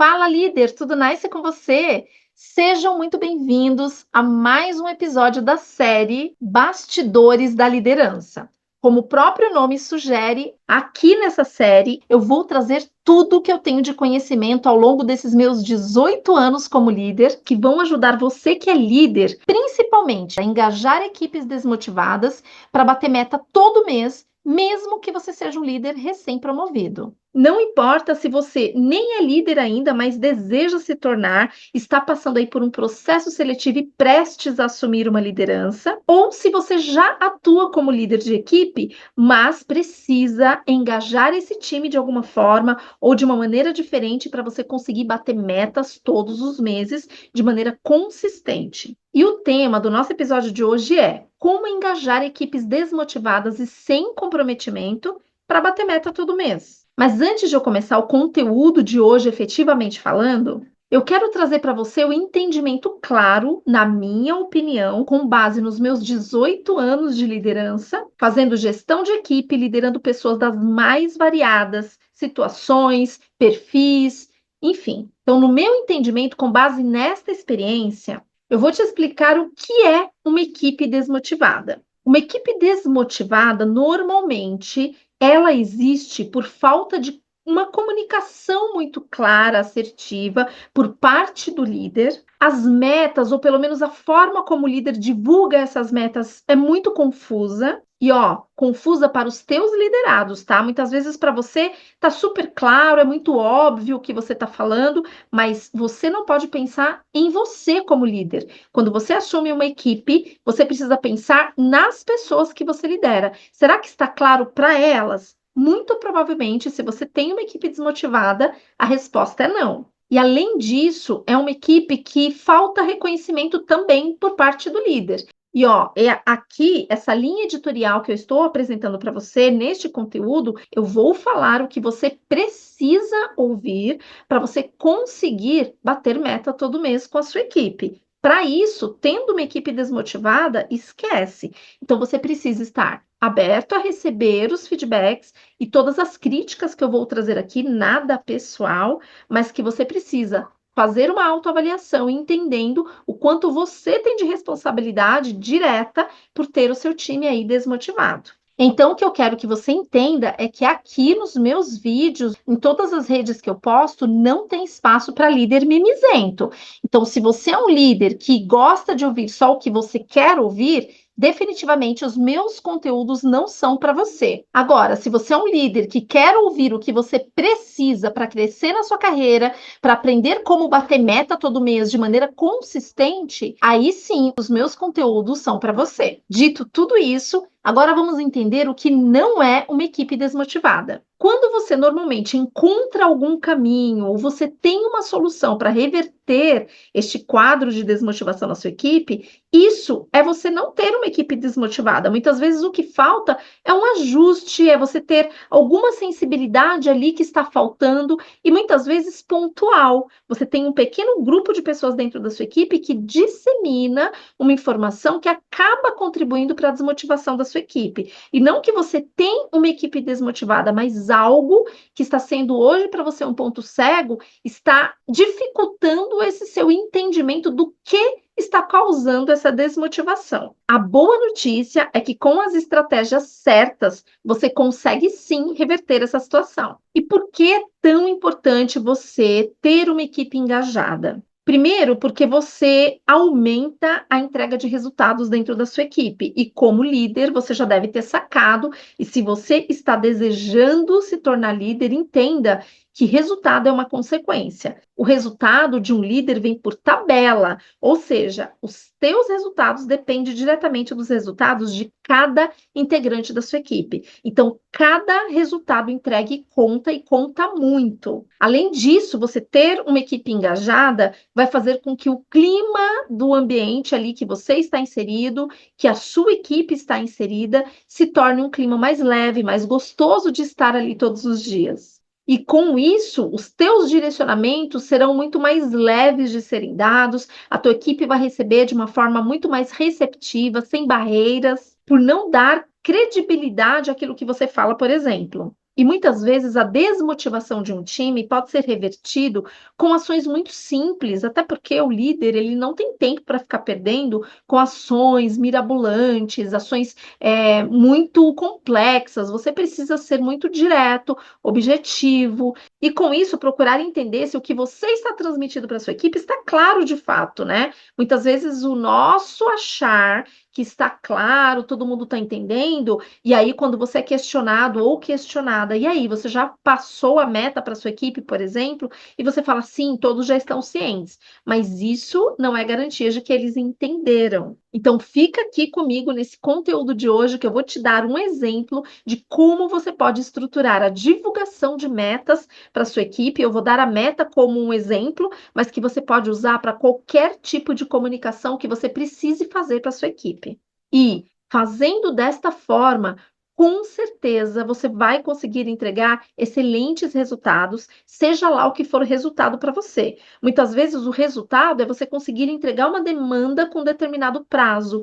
Fala, líder, tudo nice com você? Sejam muito bem-vindos a mais um episódio da série Bastidores da Liderança. Como o próprio nome sugere, aqui nessa série eu vou trazer tudo o que eu tenho de conhecimento ao longo desses meus 18 anos como líder, que vão ajudar você que é líder, principalmente a engajar equipes desmotivadas para bater meta todo mês, mesmo que você seja um líder recém-promovido. Não importa se você nem é líder ainda, mas deseja se tornar, está passando aí por um processo seletivo e prestes a assumir uma liderança, ou se você já atua como líder de equipe, mas precisa engajar esse time de alguma forma ou de uma maneira diferente para você conseguir bater metas todos os meses de maneira consistente. E o tema do nosso episódio de hoje é como engajar equipes desmotivadas e sem comprometimento para bater meta todo mês. Mas antes de eu começar o conteúdo de hoje, efetivamente falando, eu quero trazer para você o entendimento claro, na minha opinião, com base nos meus 18 anos de liderança, fazendo gestão de equipe, liderando pessoas das mais variadas situações, perfis, enfim. Então, no meu entendimento, com base nesta experiência, eu vou te explicar o que é uma equipe desmotivada. Uma equipe desmotivada, normalmente, ela existe por falta de uma comunicação muito clara, assertiva, por parte do líder. As metas, ou pelo menos a forma como o líder divulga essas metas, é muito confusa. E, confusa para os teus liderados, tá? Muitas vezes para você tá super claro, é muito óbvio o que você tá falando, mas você não pode pensar em você como líder. Quando você assume uma equipe, você precisa pensar nas pessoas que você lidera. Será que está claro para elas? Muito provavelmente, se você tem uma equipe desmotivada, a resposta é não. E além disso, é uma equipe que falta reconhecimento também por parte do líder. E aqui, essa linha editorial que eu estou apresentando para você neste conteúdo, eu vou falar o que você precisa ouvir para você conseguir bater meta todo mês com a sua equipe. Para isso, tendo uma equipe desmotivada, esquece. Então, você precisa estar aberto a receber os feedbacks e todas as críticas que eu vou trazer aqui, nada pessoal, mas que você precisa fazer uma autoavaliação, entendendo o quanto você tem de responsabilidade direta por ter o seu time aí desmotivado. Então, o que eu quero que você entenda é que aqui nos meus vídeos, em todas as redes que eu posto, não tem espaço para líder mimizento. Então, se você é um líder que gosta de ouvir só o que você quer ouvir, definitivamente os meus conteúdos não são para você. Agora, se você é um líder que quer ouvir o que você precisa para crescer na sua carreira, para aprender como bater meta todo mês de maneira consistente, aí sim, os meus conteúdos são para você. Dito tudo isso, agora vamos entender o que não é uma equipe desmotivada. Quando você normalmente encontra algum caminho ou você tem uma solução para reverter este quadro de desmotivação na sua equipe, isso é você não ter uma equipe desmotivada. Muitas vezes o que falta é um ajuste, é você ter alguma sensibilidade ali que está faltando e muitas vezes pontual. Você tem um pequeno grupo de pessoas dentro da sua equipe que dissemina uma informação que acaba contribuindo para a desmotivação da sua equipe. E não que você tem uma equipe desmotivada, mas algo que está sendo hoje para você um ponto cego está dificultando esse seu entendimento do que está causando essa desmotivação. A boa notícia é que com as estratégias certas, você consegue sim reverter essa situação. E por que é tão importante você ter uma equipe engajada? Primeiro, porque você aumenta a entrega de resultados dentro da sua equipe. E como líder, você já deve ter sacado. E se você está desejando se tornar líder, entenda que resultado é uma consequência. O resultado de um líder vem por tabela, ou seja, os teus resultados dependem diretamente dos resultados de cada integrante da sua equipe. Então, cada resultado entregue conta e conta muito. Além disso, você ter uma equipe engajada vai fazer com que o clima do ambiente ali que você está inserido, que a sua equipe está inserida, se torne um clima mais leve, mais gostoso de estar ali todos os dias. E com isso, os teus direcionamentos serão muito mais leves de serem dados, a tua equipe vai receber de uma forma muito mais receptiva, sem barreiras, por não dar credibilidade àquilo que você fala, por exemplo. E muitas vezes a desmotivação de um time pode ser revertido com ações muito simples, até porque o líder ele não tem tempo para ficar perdendo com ações mirabolantes, ações muito complexas. Você precisa ser muito direto, objetivo, e com isso procurar entender se o que você está transmitindo para sua equipe está claro de fato, né? Muitas vezes o nosso achar que está claro, todo mundo está entendendo, e aí quando você é questionado ou questionada, e aí você já passou a meta para sua equipe, por exemplo, e você fala, sim, todos já estão cientes, mas isso não é garantia de que eles entenderam. Então fica aqui comigo nesse conteúdo de hoje que eu vou te dar um exemplo de como você pode estruturar a divulgação de metas para sua equipe. Eu vou dar a meta como um exemplo, mas que você pode usar para qualquer tipo de comunicação que você precise fazer para sua equipe. E fazendo desta forma, com certeza você vai conseguir entregar excelentes resultados, seja lá o que for o resultado para você. Muitas vezes o resultado é você conseguir entregar uma demanda com determinado prazo.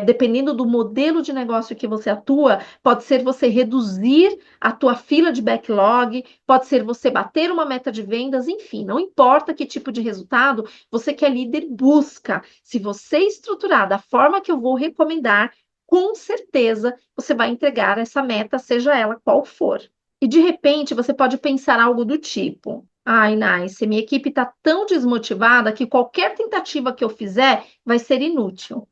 Dependendo do modelo de negócio que você atua, pode ser você reduzir a tua fila de backlog, pode ser você bater uma meta de vendas, enfim, não importa que tipo de resultado você que é líder busca. Se você estruturar da forma que eu vou recomendar, com certeza você vai entregar essa meta, seja ela qual for. E de repente você pode pensar algo do tipo: ai, Nice, minha equipe está tão desmotivada que qualquer tentativa que eu fizer vai ser inútil.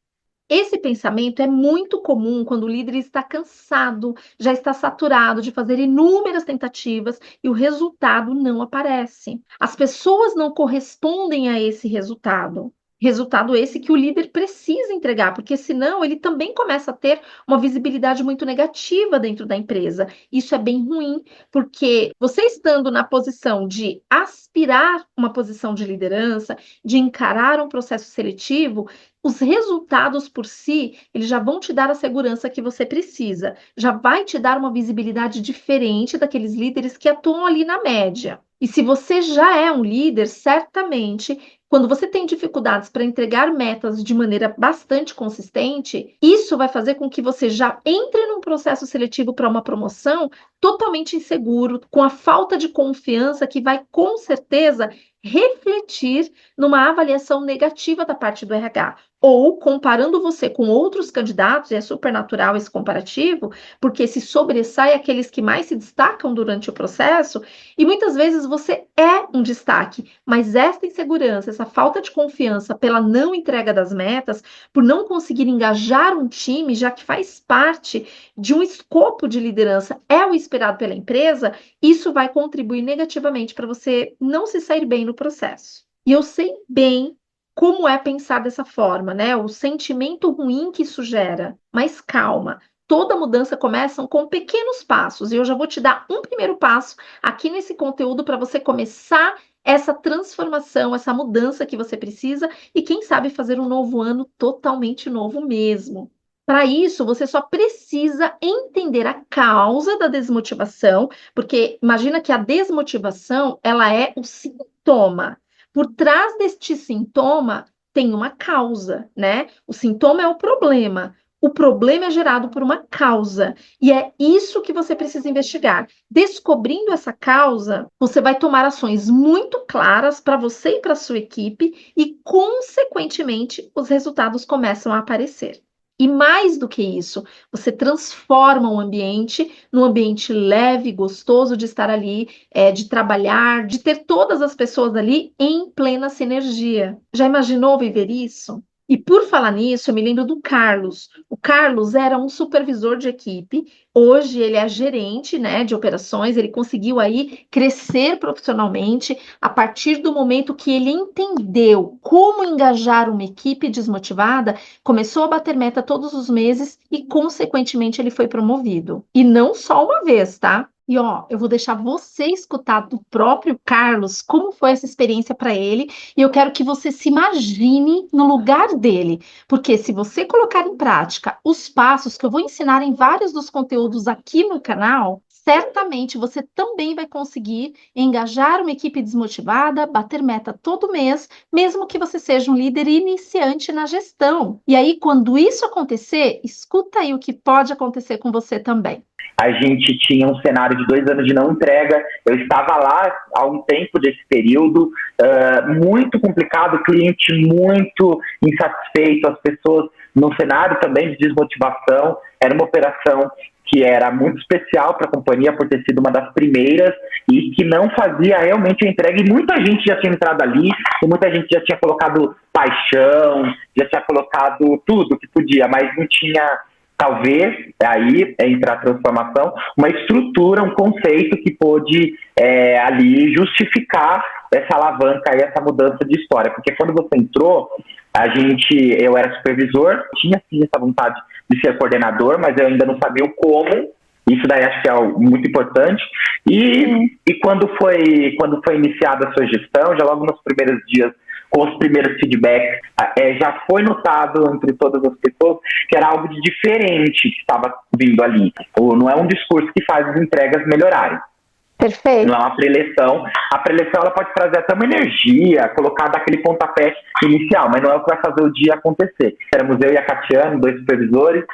Esse pensamento é muito comum quando o líder está cansado, já está saturado de fazer inúmeras tentativas e o resultado não aparece. As pessoas não correspondem a esse resultado. Resultado esse que o líder precisa entregar, porque senão ele também começa a ter uma visibilidade muito negativa dentro da empresa. Isso é bem ruim, porque você estando na posição de aspirar uma posição de liderança, de encarar um processo seletivo, os resultados por si, eles já vão te dar a segurança que você precisa, já vai te dar uma visibilidade diferente daqueles líderes que atuam ali na média. E se você já é um líder, certamente, quando você tem dificuldades para entregar metas de maneira bastante consistente, isso vai fazer com que você já entre num processo seletivo para uma promoção totalmente inseguro, com a falta de confiança que vai com certeza refletir numa avaliação negativa da parte do RH. Ou comparando você com outros candidatos, e é super natural esse comparativo, porque se sobressai aqueles que mais se destacam durante o processo, e muitas vezes você é um destaque, mas essa insegurança, essa falta de confiança pela não entrega das metas, por não conseguir engajar um time, já que faz parte de um escopo de liderança, é o esperado pela empresa, isso vai contribuir negativamente para você não se sair bem no processo. E eu sei bem como é pensar dessa forma, né? O sentimento ruim que isso gera. Mas calma, toda mudança começa com pequenos passos. E eu já vou te dar um primeiro passo aqui nesse conteúdo para você começar essa transformação, essa mudança que você precisa e quem sabe fazer um novo ano totalmente novo mesmo. Para isso, você só precisa entender a causa da desmotivação, porque imagina que a desmotivação, ela é o sintoma. Por trás deste sintoma tem uma causa, né? O sintoma é o problema. O problema é gerado por uma causa. E é isso que você precisa investigar. Descobrindo essa causa, você vai tomar ações muito claras para você e para sua equipe e, consequentemente, os resultados começam a aparecer. E mais do que isso, você transforma o ambiente num ambiente leve, gostoso de estar ali, de trabalhar, de ter todas as pessoas ali em plena sinergia. Já imaginou viver isso? E por falar nisso, eu me lembro do Carlos. O Carlos era um supervisor de equipe, hoje ele é gerente, né, de operações, ele conseguiu aí crescer profissionalmente a partir do momento que ele entendeu como engajar uma equipe desmotivada, começou a bater meta todos os meses e, consequentemente, ele foi promovido. E não só uma vez, tá? E ó, eu vou deixar você escutar do próprio Carlos como foi essa experiência para ele, e eu quero que você se imagine no lugar dele, porque se você colocar em prática os passos que eu vou ensinar em vários dos conteúdos aqui no canal, certamente você também vai conseguir engajar uma equipe desmotivada, bater meta todo mês, mesmo que você seja um líder iniciante na gestão. E aí, quando isso acontecer, escuta aí o que pode acontecer com você também. a gente tinha um cenário de 2 anos de não entrega, eu estava lá há um tempo desse período, muito complicado, cliente muito insatisfeito, as pessoas num cenário também de desmotivação, era uma operação que era muito especial para a companhia por ter sido uma das primeiras e que não fazia realmente a entrega, e muita gente já tinha entrado ali, e muita gente já tinha colocado paixão, já tinha colocado tudo que podia, mas não tinha, talvez, aí entra a transformação, uma estrutura, um conceito que pôde ali justificar essa alavanca e essa mudança de história, porque quando você entrou, eu era supervisor, tinha sim essa vontade de ser coordenador, mas eu ainda não sabia o como. Isso daí acho que é muito importante. E quando foi iniciada a sua gestão, já logo nos primeiros dias, com os primeiros feedbacks, já foi notado entre todas as pessoas que era algo de diferente que estava vindo ali. Não é um discurso que faz as entregas melhorarem. Perfeito. Não é uma preleção. A preleção ela pode trazer até uma energia, colocar daquele pontapé inicial, mas não é o que vai fazer o dia acontecer. Éramos eu e a Catiana, 2 supervisores.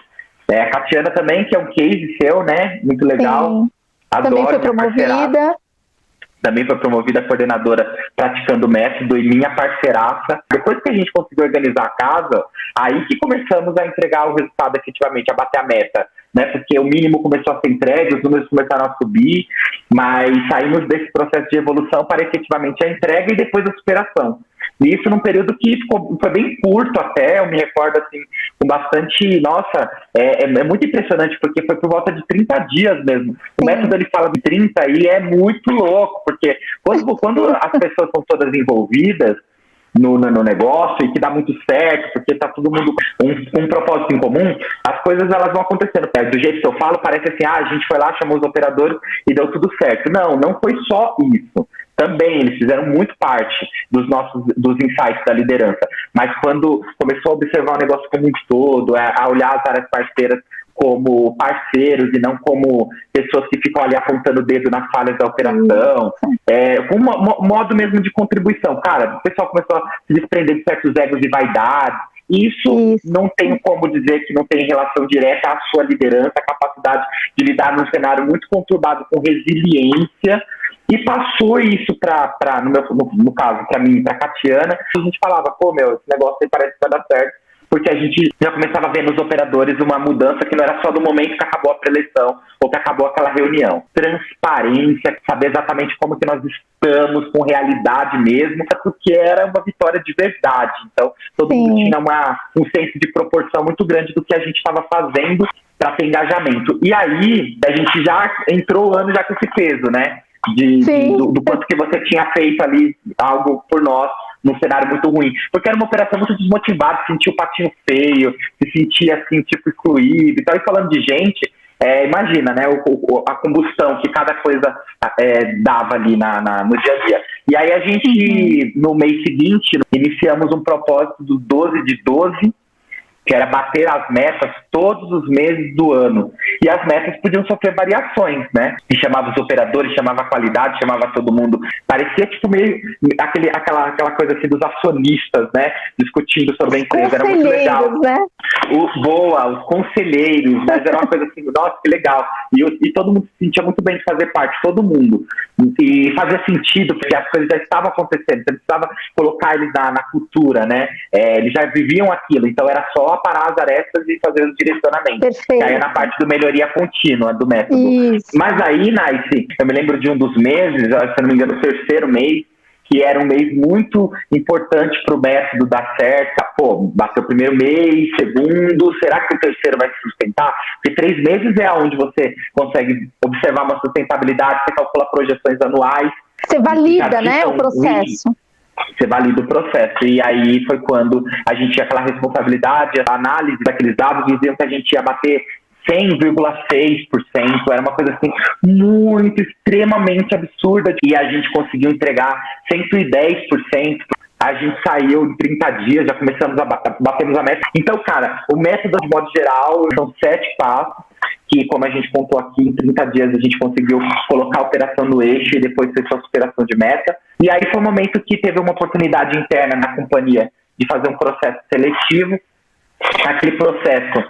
A Catiana também, que é um case seu, né? Muito legal. Sim. Adoro, também foi promovida. Também foi promovida a coordenadora praticando o método e minha parceiraça. Depois que a gente conseguiu organizar a casa, aí que começamos a entregar o resultado efetivamente, a bater a meta, né? Porque o mínimo começou a ser entregue, os números começaram a subir, mas saímos desse processo de evolução para efetivamente a entrega e depois a superação. E isso num período que foi bem curto até, eu me recordo assim, com bastante, nossa, é muito impressionante, porque foi por volta de 30 dias mesmo. O método ele fala de 30 e é muito louco, porque quando as pessoas são todas envolvidas no negócio e que dá muito certo, porque tá todo mundo com um propósito em comum, as coisas elas vão acontecendo. Do jeito que eu falo, parece assim, a gente foi lá, chamou os operadores e deu tudo certo. Não foi só isso. Também eles fizeram muito parte dos insights da liderança, mas quando começou a observar o negócio como um todo, a olhar as áreas parceiras como parceiros e não como pessoas que ficam ali apontando o dedo nas falhas da operação, com um modo mesmo de contribuição. Cara, o pessoal começou a se desprender de certos egos e vaidades. Isso não tenho como dizer que não tem relação direta à sua liderança, à capacidade de lidar num cenário muito conturbado com resiliência. E passou isso no caso, para mim, para a Catiana, a gente falava, esse negócio aí parece que vai dar certo, porque a gente já começava a ver nos operadores uma mudança que não era só do momento que acabou a preleção ou que acabou aquela reunião. Transparência, saber exatamente como que nós estamos, com realidade mesmo, porque era uma vitória de verdade. Então, todo mundo tinha um senso de proporção muito grande do que a gente estava fazendo para ter engajamento. E aí, a gente já entrou o ano já com esse peso, né? Do quanto que você tinha feito ali algo por nós num cenário muito ruim, porque era uma operação muito desmotivada, se sentia o patinho feio, se sentia assim, tipo, excluído e tal. E falando de gente, imagina, né, a combustão que cada coisa dava ali no dia a dia. E aí a gente, no mês seguinte, iniciamos um propósito dos 12 de 12, que era bater as metas todos os meses do ano. E as metas podiam sofrer variações, né? E chamava os operadores, chamava a qualidade, chamava todo mundo. Parecia tipo meio aquela coisa assim dos acionistas, né? Discutindo sobre a empresa. Era muito legal. Né? Os conselheiros, mas era uma coisa assim, nossa, que legal. E todo mundo se sentia muito bem de fazer parte, todo mundo. E fazia sentido, porque as coisas já estavam acontecendo. Você precisava colocar eles na cultura, né? Eles já viviam aquilo, então era só parar as arestas e fazer os direcionamentos. Perfeito. Que aí é na parte do melhoria contínua do método. Isso. Mas aí, Nice, eu me lembro de um dos meses, se eu não me engano, o 3º mês, que era um mês muito importante para o método dar certo. Bateu o 1º mês, 2º, será que o 3º vai se sustentar? Porque 3 meses é onde você consegue observar uma sustentabilidade, você calcula projeções anuais. Você valida, né, o processo. Você valida o processo. E aí foi quando a gente tinha aquela responsabilidade, a análise daqueles dados diziam que a gente ia bater 100,6%, era uma coisa assim muito, extremamente absurda, e a gente conseguiu entregar 110%. A gente saiu em 30 dias, já começamos a batemos a meta. Então, cara, o método, de modo geral, são 7 passos, que, como a gente contou aqui, em 30 dias a gente conseguiu colocar a operação no eixo e depois fez sua superação de meta. E aí foi um momento que teve uma oportunidade interna na companhia de fazer um processo seletivo. naquele processo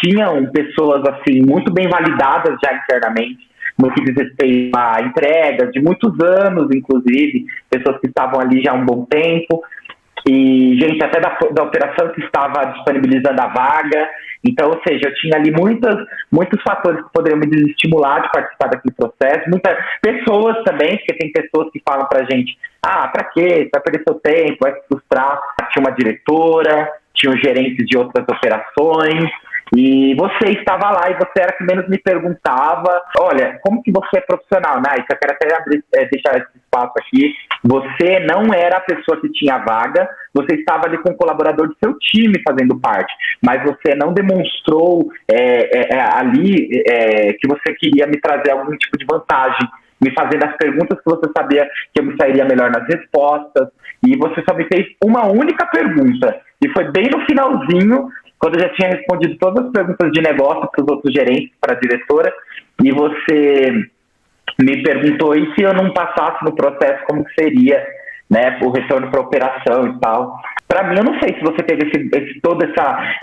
tinham pessoas assim muito bem validadas já internamente no que diz respeito a entregas de muitos anos, inclusive, pessoas que estavam ali já há um bom tempo, e gente até da operação que estava disponibilizando a vaga. Então, ou seja, eu tinha ali muitos fatores que poderiam me desestimular de participar daquele processo, muitas pessoas também, porque tem pessoas que falam pra gente, pra quê? Você vai perder seu tempo, vai se frustrar. Tinha uma diretora, tinha gerentes de outras operações, e você estava lá e você era que menos me perguntava, olha, como que você é profissional, né? Eu quero até deixar esse espaço aqui. Você não era a pessoa que tinha a vaga, você estava ali com um colaborador do seu time fazendo parte, mas você não demonstrou ali que você queria me trazer algum tipo de vantagem, me fazendo as perguntas que você sabia que eu me sairia melhor nas respostas, e você só me fez uma única pergunta, e foi bem no finalzinho, quando eu já tinha respondido todas as perguntas de negócio para os outros gerentes, para a diretora, e você me perguntou, e se eu não passasse no processo, como que seria, né, o retorno para a operação e tal. Para mim, eu não sei se você teve toda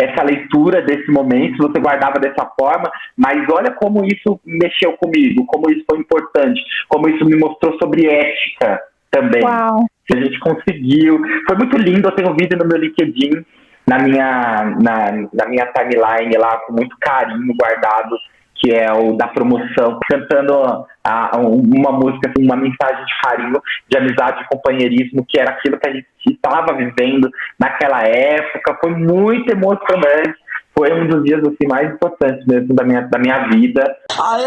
essa leitura desse momento, se você guardava dessa forma, mas olha como isso mexeu comigo, como isso foi importante, como isso me mostrou sobre ética também. Uau. A gente conseguiu. Foi muito lindo, eu tenho um vídeo no meu LinkedIn, na minha timeline lá, com muito carinho guardado, que é o da promoção, cantando uma música, uma mensagem de carinho, de amizade, de companheirismo, que era aquilo que a gente estava vivendo naquela época. Foi muito emocionante, foi um dos dias assim, mais importantes mesmo da minha vida. Aê!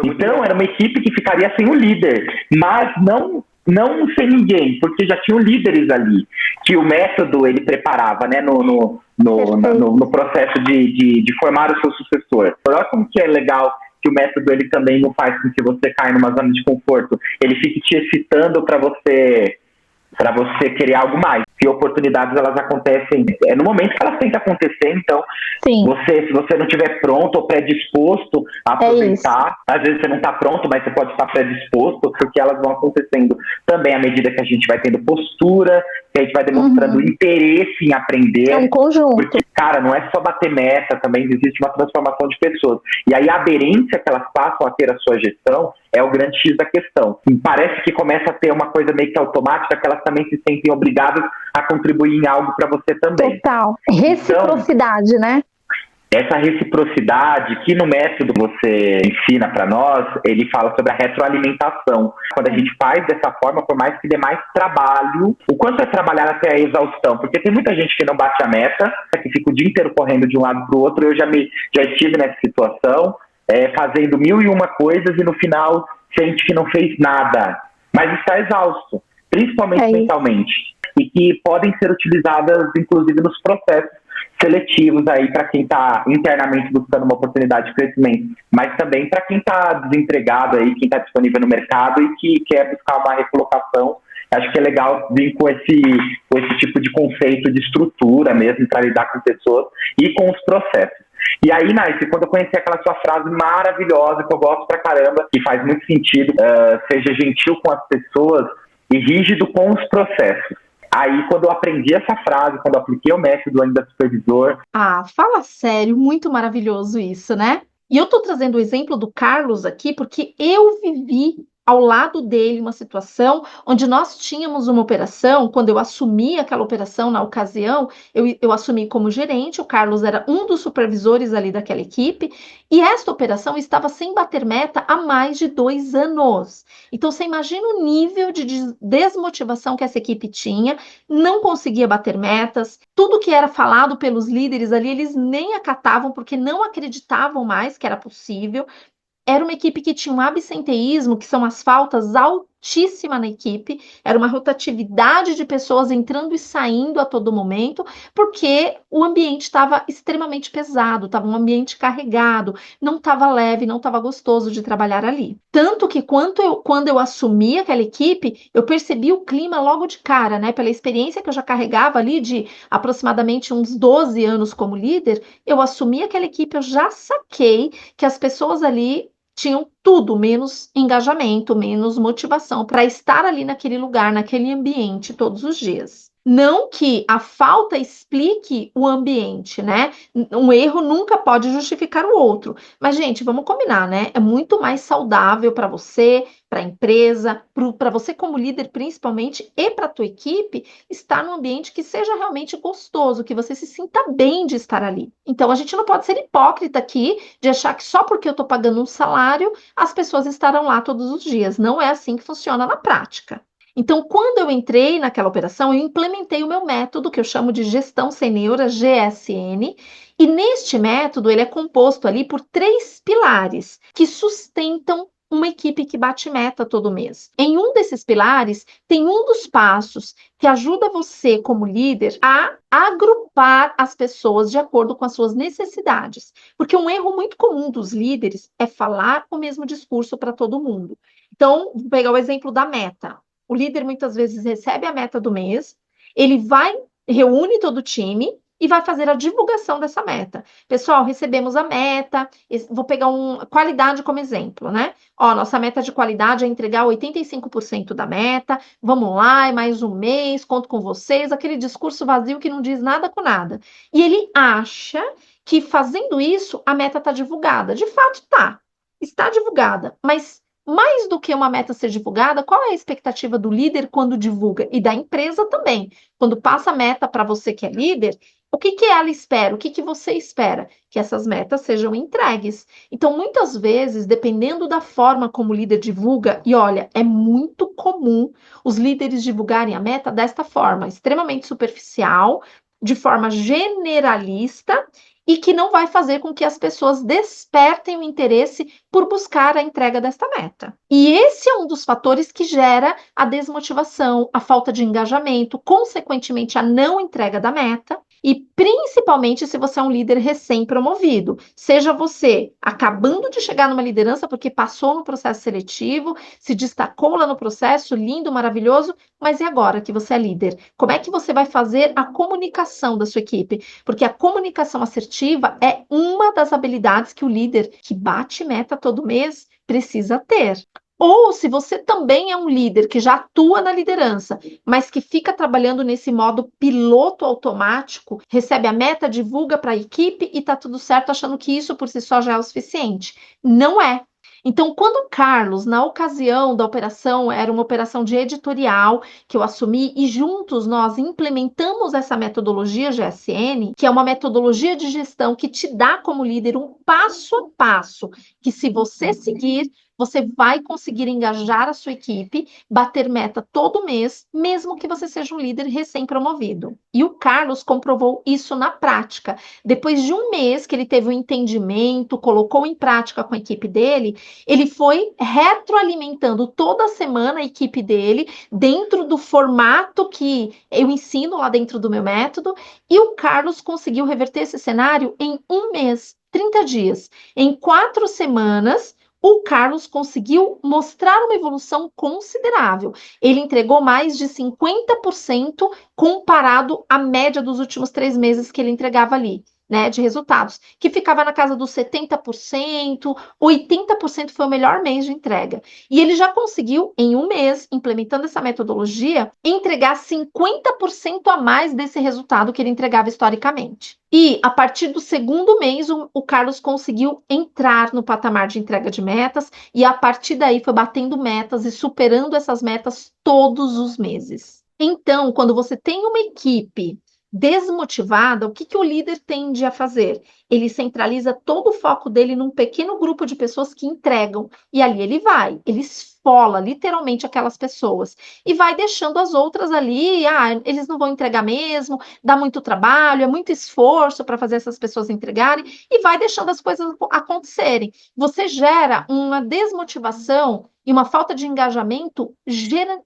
Então, era uma equipe que ficaria sem o líder, mas não sem ninguém, porque já tinham líderes ali, que o método ele preparava, né, no processo de formar o seu sucessor. Olha como que é legal que o método ele também não faz com que você caia numa zona de conforto, ele fica te excitando para você querer algo mais. E oportunidades, elas acontecem no momento que elas têm que acontecer. Então, se você não estiver pronto ou predisposto a aproveitar, às vezes você não está pronto, mas você pode estar predisposto, porque elas vão acontecendo também à medida que a gente vai tendo postura, que a gente vai demonstrando interesse em aprender. É um conjunto. Porque, cara, não é só bater meta, também existe uma transformação de pessoas. E aí a aderência que elas passam a ter a sua gestão é o grande X da questão. E parece que começa a ter uma coisa meio que automática, que elas também se sentem obrigadas a contribuir em algo para você também. Total. Reciprocidade, né? Essa reciprocidade, que no método você ensina para nós, ele fala sobre a retroalimentação. Quando a gente faz dessa forma, por mais que dê mais trabalho, o quanto é trabalhar até a exaustão? Porque tem muita gente que não bate a meta, que fica o dia inteiro correndo de um lado para o outro. Eu já estive nessa situação, fazendo 1001 coisas e no final sente que não fez nada, mas está exausto, principalmente mentalmente, e que podem ser utilizadas, inclusive, nos processos seletivos aí para quem está internamente buscando uma oportunidade de crescimento, mas também para quem está desempregado aí, quem está disponível no mercado e que quer buscar uma recolocação. Acho que é legal vir com esse tipo de conceito de estrutura mesmo para lidar com pessoas e com os processos. E aí, Naice, quando eu conheci aquela sua frase maravilhosa, que eu gosto pra caramba, que faz muito sentido, seja gentil com as pessoas e rígido com os processos. Aí, quando eu aprendi essa frase, quando eu apliquei o método ainda supervisor... Fala sério, muito maravilhoso isso, né? E eu tô trazendo o exemplo do Carlos aqui, porque eu vivi ao lado dele uma situação onde nós tínhamos uma operação. Quando eu assumi aquela operação na ocasião, eu assumi como gerente, o Carlos era um dos supervisores ali daquela equipe, e esta operação estava sem bater meta há mais de 2 anos. Então, você imagina o nível de desmotivação que essa equipe tinha, não conseguia bater metas, tudo que era falado pelos líderes ali, eles nem acatavam, porque não acreditavam mais que era possível. Era uma equipe que tinha um absenteísmo, que são as faltas altíssima na equipe, era uma rotatividade de pessoas entrando e saindo a todo momento, porque o ambiente estava extremamente pesado, estava um ambiente carregado, não estava leve, não estava gostoso de trabalhar ali. Tanto que quando eu assumi aquela equipe, eu percebi o clima logo de cara, né? Pela experiência que eu já carregava ali de aproximadamente uns 12 anos como líder, eu assumi aquela equipe, eu já saquei que as pessoas ali tinham tudo menos engajamento, menos motivação para estar ali naquele lugar, naquele ambiente todos os dias. Não que a falta explique o ambiente, né? Um erro nunca pode justificar o outro. Mas, gente, vamos combinar, né? É muito mais saudável para você, para a empresa, para você como líder, principalmente, e para a tua equipe, estar num ambiente que seja realmente gostoso, que você se sinta bem de estar ali. Então, a gente não pode ser hipócrita aqui de achar que só porque eu estou pagando um salário, as pessoas estarão lá todos os dias. Não é assim que funciona na prática. Então, quando eu entrei naquela operação, eu implementei o meu método, que eu chamo de gestão sem neura, GSN, e neste método ele é composto ali por 3 pilares que sustentam uma equipe que bate meta todo mês. Em um desses pilares, tem um dos passos que ajuda você, como líder, a agrupar as pessoas de acordo com as suas necessidades. Porque um erro muito comum dos líderes é falar o mesmo discurso para todo mundo. Então, vou pegar o exemplo da meta. O líder muitas vezes recebe a meta do mês, ele vai, reúne todo o time e vai fazer a divulgação dessa meta. Pessoal, recebemos a meta, vou pegar qualidade como exemplo, né? Ó, nossa meta de qualidade é entregar 85% da meta, vamos lá, é mais um mês, conto com vocês, aquele discurso vazio que não diz nada com nada. E ele acha que fazendo isso, a meta está divulgada. De fato, está divulgada, mas mais do que uma meta ser divulgada, qual é a expectativa do líder quando divulga? E da empresa também. Quando passa a meta para você que é líder, o que ela espera? O que você espera? Que essas metas sejam entregues. Então, muitas vezes, dependendo da forma como o líder divulga, e olha, é muito comum os líderes divulgarem a meta desta forma, extremamente superficial, de forma generalista, e que não vai fazer com que as pessoas despertem o interesse por buscar a entrega desta meta. E esse é um dos fatores que gera a desmotivação, a falta de engajamento, consequentemente a não entrega da meta. E principalmente se você é um líder recém-promovido, seja você acabando de chegar numa liderança porque passou no processo seletivo, se destacou lá no processo, lindo, maravilhoso, mas e agora que você é líder? Como é que você vai fazer a comunicação da sua equipe? Porque a comunicação assertiva é uma das habilidades que o líder que bate meta todo mês precisa ter. Ou se você também é um líder que já atua na liderança, mas que fica trabalhando nesse modo piloto automático, recebe a meta, divulga para a equipe e está tudo certo, achando que isso por si só já é o suficiente. Não é. Então, quando o Carlos, na ocasião da operação, era uma operação de editorial que eu assumi e juntos nós implementamos essa metodologia GSN, que é uma metodologia de gestão que te dá como líder um passo a passo, que se você seguir, você vai conseguir engajar a sua equipe, bater meta todo mês, mesmo que você seja um líder recém-promovido. E o Carlos comprovou isso na prática. Depois de um mês que ele teve um entendimento, colocou em prática com a equipe dele, ele foi retroalimentando toda semana a equipe dele, dentro do formato que eu ensino lá dentro do meu método, e o Carlos conseguiu reverter esse cenário em um mês, 30 dias. Em 4 semanas, o Carlos conseguiu mostrar uma evolução considerável. Ele entregou mais de 50% comparado à média dos últimos 3 meses que ele entregava ali, né, de resultados, que ficava na casa dos 70%, 80% foi o melhor mês de entrega. E ele já conseguiu, em um mês, implementando essa metodologia, entregar 50% a mais desse resultado que ele entregava historicamente. E, a partir do segundo mês, o Carlos conseguiu entrar no patamar de entrega de metas, e a partir daí foi batendo metas e superando essas metas todos os meses. Então, quando você tem uma equipe desmotivada, o que o líder tende a fazer? Ele centraliza todo o foco dele num pequeno grupo de pessoas que entregam, e ali ele esfola literalmente aquelas pessoas, e vai deixando as outras ali, eles não vão entregar mesmo, dá muito trabalho, é muito esforço para fazer essas pessoas entregarem, e vai deixando as coisas acontecerem. Você gera uma desmotivação e uma falta de engajamento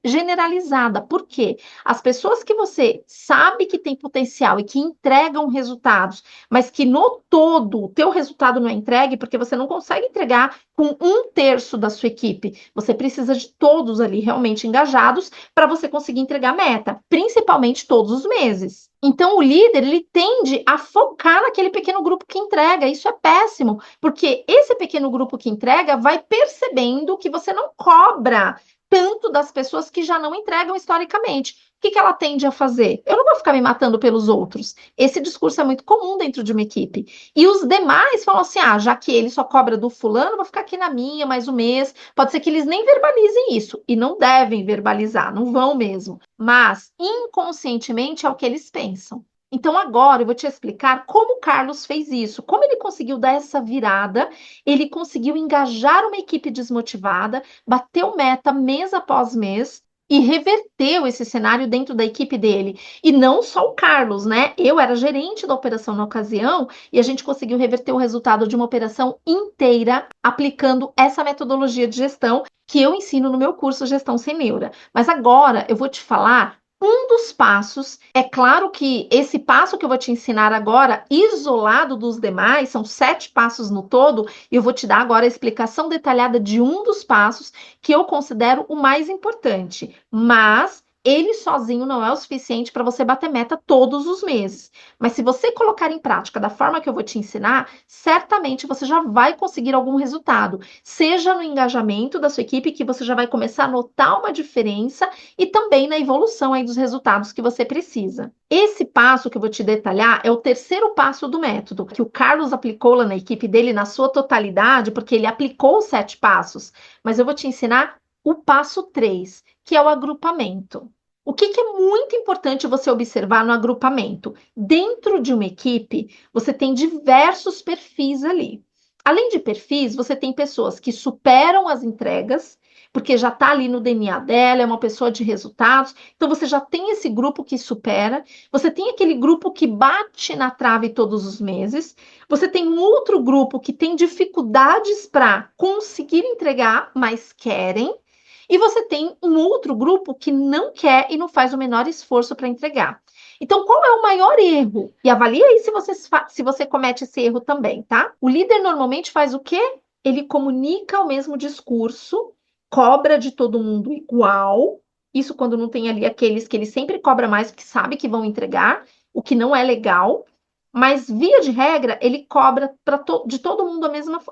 generalizada. Por quê? As pessoas que você sabe que tem potencial e que entregam resultados, mas que no todo o teu resultado não é entregue, porque você não consegue entregar com 1/3 da sua equipe. Você precisa de todos ali realmente engajados para você conseguir entregar a meta, principalmente todos os meses. Então, o líder, ele tende a focar naquele pequeno grupo que entrega. Isso é péssimo, porque esse pequeno grupo que entrega vai percebendo que você não cobra tanto das pessoas que já não entregam historicamente. O que ela tende a fazer? Eu não vou ficar me matando pelos outros. Esse discurso é muito comum dentro de uma equipe. E os demais falam assim: já que ele só cobra do fulano, vou ficar aqui na minha mais um mês. Pode ser que eles nem verbalizem isso. E não devem verbalizar, não vão mesmo. Mas, inconscientemente, é o que eles pensam. Então, agora eu vou te explicar como o Carlos fez isso, como ele conseguiu dar essa virada, ele conseguiu engajar uma equipe desmotivada, bateu meta mês após mês e reverteu esse cenário dentro da equipe dele. E não só o Carlos, né? Eu era gerente da operação na ocasião e a gente conseguiu reverter o resultado de uma operação inteira aplicando essa metodologia de gestão que eu ensino no meu curso Gestão Sem Neura. Mas agora eu vou te falar um dos passos. É claro que esse passo que eu vou te ensinar agora, isolado dos demais, são 7 passos no todo, e eu vou te dar agora a explicação detalhada de um dos passos que eu considero o mais importante. Mas ele sozinho não é o suficiente para você bater meta todos os meses. Mas se você colocar em prática da forma que eu vou te ensinar, certamente você já vai conseguir algum resultado. Seja no engajamento da sua equipe, que você já vai começar a notar uma diferença, e também na evolução aí dos resultados que você precisa. Esse passo que eu vou te detalhar é o terceiro passo do método, que o Carlos aplicou lá na equipe dele na sua totalidade, porque ele aplicou os 7 passos, mas eu vou te ensinar o passo 3, que é o agrupamento. O que é muito importante você observar no agrupamento? Dentro de uma equipe, você tem diversos perfis ali. Além de perfis, você tem pessoas que superam as entregas, porque já está ali no DNA dela, é uma pessoa de resultados. Então, você já tem esse grupo que supera. Você tem aquele grupo que bate na trave todos os meses. Você tem um outro grupo que tem dificuldades para conseguir entregar, mas querem. E você tem um outro grupo que não quer e não faz o menor esforço para entregar. Então, qual é o maior erro? E avalie aí se você comete esse erro também, tá? O líder normalmente faz o quê? Ele comunica o mesmo discurso, cobra de todo mundo igual. Isso quando não tem ali aqueles que ele sempre cobra mais, porque sabe que vão entregar, o que não é legal. Mas, via de regra, ele cobra de todo mundo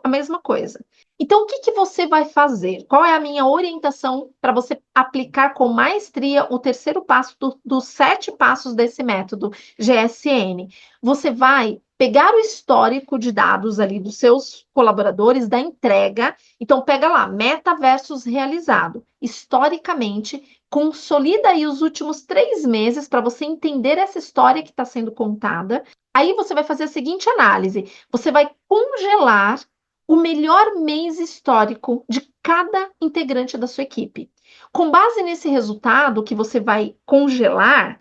a mesma coisa. Então, o que você vai fazer? Qual é a minha orientação para você aplicar com maestria o terceiro passo dos 7 passos desse método GSN? Você vai pegar o histórico de dados ali dos seus colaboradores da entrega. Então, pega lá, meta versus realizado. Historicamente, consolida aí os últimos 3 meses para você entender essa história que está sendo contada. Aí você vai fazer a seguinte análise: você vai congelar o melhor mês histórico de cada integrante da sua equipe. Com base nesse resultado que você vai congelar,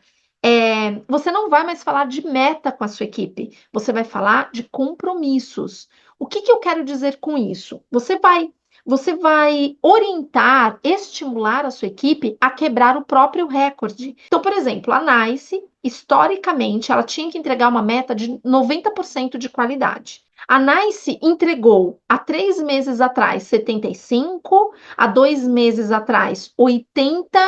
você não vai mais falar de meta com a sua equipe, você vai falar de compromissos. O que eu quero dizer com isso? Você vai orientar, estimular a sua equipe a quebrar o próprio recorde. Então, por exemplo, a Nice, historicamente, ela tinha que entregar uma meta de 90% de qualidade. A Nice entregou há 3 meses atrás 75, há 2 meses atrás 80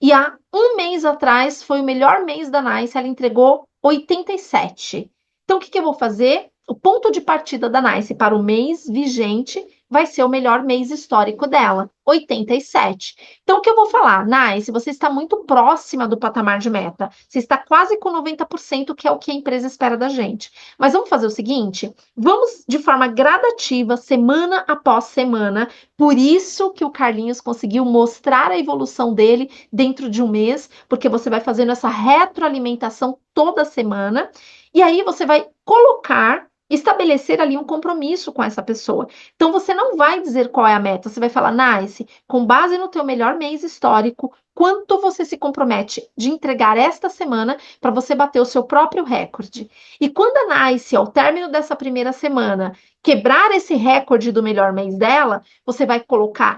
e há 1 mês atrás foi o melhor mês da Nice, ela entregou 87. Então, o que eu vou fazer? O ponto de partida da Nice para o mês vigente vai ser o melhor mês histórico dela, 87. Então, o que eu vou falar? Nice, você está muito próxima do patamar de meta. Você está quase com 90%, que é o que a empresa espera da gente. Mas vamos fazer o seguinte? Vamos de forma gradativa, semana após semana. Por isso que o Carlinhos conseguiu mostrar a evolução dele dentro de um mês, porque você vai fazendo essa retroalimentação toda semana. E aí você vai estabelecer ali um compromisso com essa pessoa. Então, você não vai dizer qual é a meta, você vai falar: Nice, com base no teu melhor mês histórico, quanto você se compromete de entregar esta semana para você bater o seu próprio recorde. E quando a Nice, ao término dessa primeira semana, quebrar esse recorde do melhor mês dela, você vai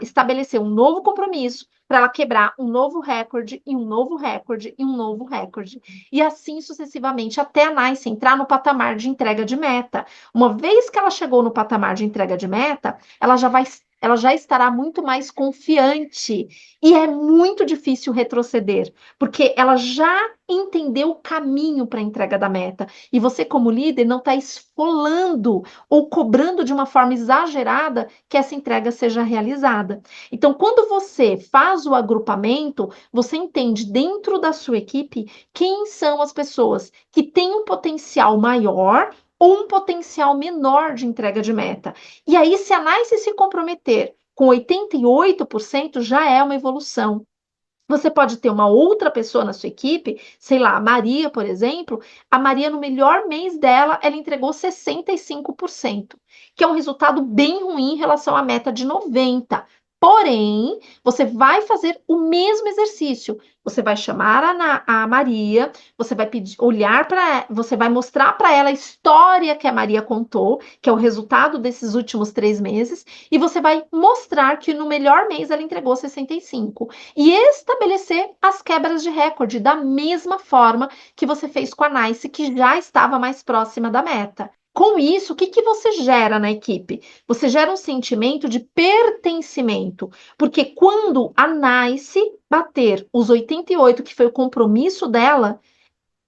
estabelecer um novo compromisso para ela quebrar um novo recorde e um novo recorde e um novo recorde. E assim sucessivamente, até a Nice entrar no patamar de entrega de meta. Uma vez que ela chegou no patamar de entrega de meta, ela já estará muito mais confiante. E é muito difícil retroceder, porque ela já entendeu o caminho para a entrega da meta. E você, como líder, não está esfolando ou cobrando de uma forma exagerada que essa entrega seja realizada. Então, quando você faz o agrupamento, você entende dentro da sua equipe quem são as pessoas que têm um potencial maior ou um potencial menor de entrega de meta. E aí, se a Nice se comprometer com 88%, já é uma evolução. Você pode ter uma outra pessoa na sua equipe, sei lá, a Maria, por exemplo. A Maria, no melhor mês dela, ela entregou 65%, que é um resultado bem ruim em relação à meta de 90%. Porém, você vai fazer o mesmo exercício. Você vai chamar a Maria, você vai você vai mostrar para ela a história que a Maria contou, que é o resultado desses últimos 3 meses, e você vai mostrar que no melhor mês ela entregou 65%. E estabelecer as quebras de recorde da mesma forma que você fez com a Nice, que já estava mais próxima da meta. Com isso, o que você gera na equipe? Você gera um sentimento de pertencimento, porque quando a Nice bater os 88, que foi o compromisso dela,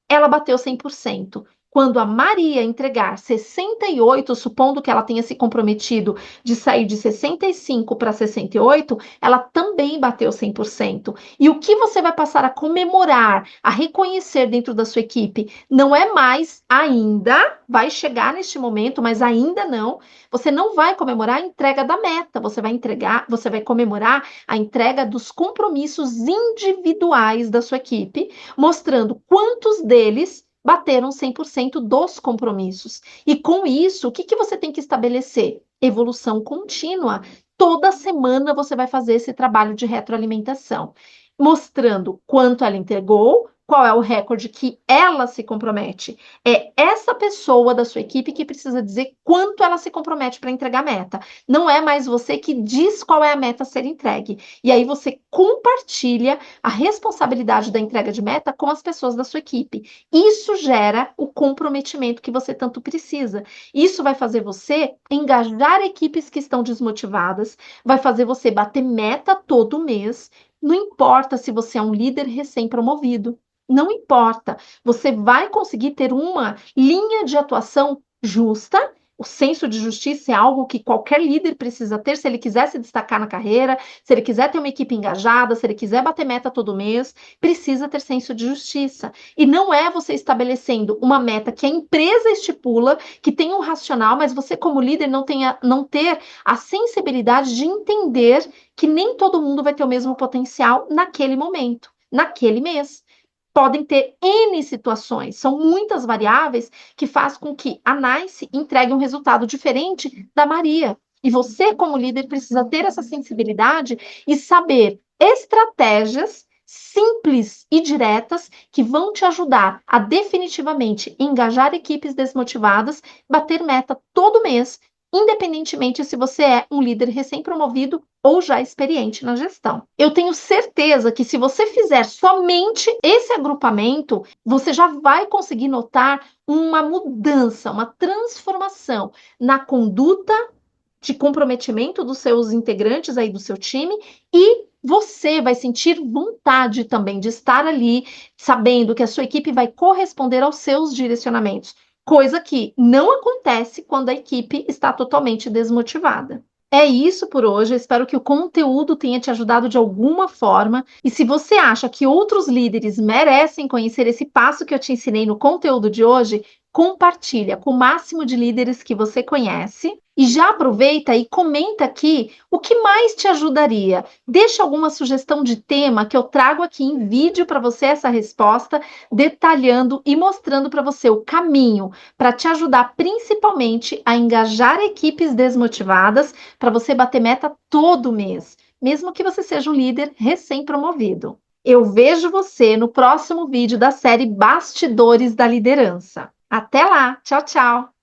ela bateu 100%. Quando a Maria entregar 68, supondo que ela tenha se comprometido de sair de 65 para 68, ela também bateu 100%. E o que você vai passar a comemorar, a reconhecer dentro da sua equipe, não é mais ainda, vai chegar neste momento, mas ainda não. Você não vai comemorar a entrega da meta, você vai comemorar a entrega dos compromissos individuais da sua equipe, mostrando quantos deles bateram 100% dos compromissos. E com isso, o que você tem que estabelecer? Evolução contínua. Toda semana você vai fazer esse trabalho de retroalimentação, mostrando quanto ela entregou, qual é o recorde que ela se compromete. É essa pessoa da sua equipe que precisa dizer quanto ela se compromete para entregar a meta. Não é mais você que diz qual é a meta a ser entregue. E aí você compartilha a responsabilidade da entrega de meta com as pessoas da sua equipe. Isso gera o comprometimento que você tanto precisa. Isso vai fazer você engajar equipes que estão desmotivadas, vai fazer você bater meta todo mês. Não importa se você é um líder recém-promovido. Não importa. Você vai conseguir ter uma linha de atuação justa. O senso de justiça é algo que qualquer líder precisa ter se ele quiser se destacar na carreira, se ele quiser ter uma equipe engajada, se ele quiser bater meta todo mês, precisa ter senso de justiça. E não é você estabelecendo uma meta que a empresa estipula, que tem um racional, mas você como líder não ter a sensibilidade de entender que nem todo mundo vai ter o mesmo potencial naquele momento, naquele mês. Podem ter N situações, são muitas variáveis que faz com que a Nice entregue um resultado diferente da Maria. E você, como líder, precisa ter essa sensibilidade e saber estratégias simples e diretas que vão te ajudar a definitivamente engajar equipes desmotivadas, bater meta todo mês, independentemente se você é um líder recém-promovido ou já experiente na gestão. Eu tenho certeza que se você fizer somente esse agrupamento, você já vai conseguir notar uma mudança, uma transformação na conduta de comprometimento dos seus integrantes aí do seu time e você vai sentir vontade também de estar ali, sabendo que a sua equipe vai corresponder aos seus direcionamentos. Coisa que não acontece quando a equipe está totalmente desmotivada. É isso por hoje. Eu espero que o conteúdo tenha te ajudado de alguma forma. E se você acha que outros líderes merecem conhecer esse passo que eu te ensinei no conteúdo de hoje, compartilha com o máximo de líderes que você conhece. E já aproveita e comenta aqui o que mais te ajudaria. Deixa alguma sugestão de tema que eu trago aqui em vídeo para você essa resposta, detalhando e mostrando para você o caminho para te ajudar principalmente a engajar equipes desmotivadas para você bater meta todo mês, mesmo que você seja um líder recém-promovido. Eu vejo você no próximo vídeo da série Bastidores da Liderança. Até lá, tchau, tchau!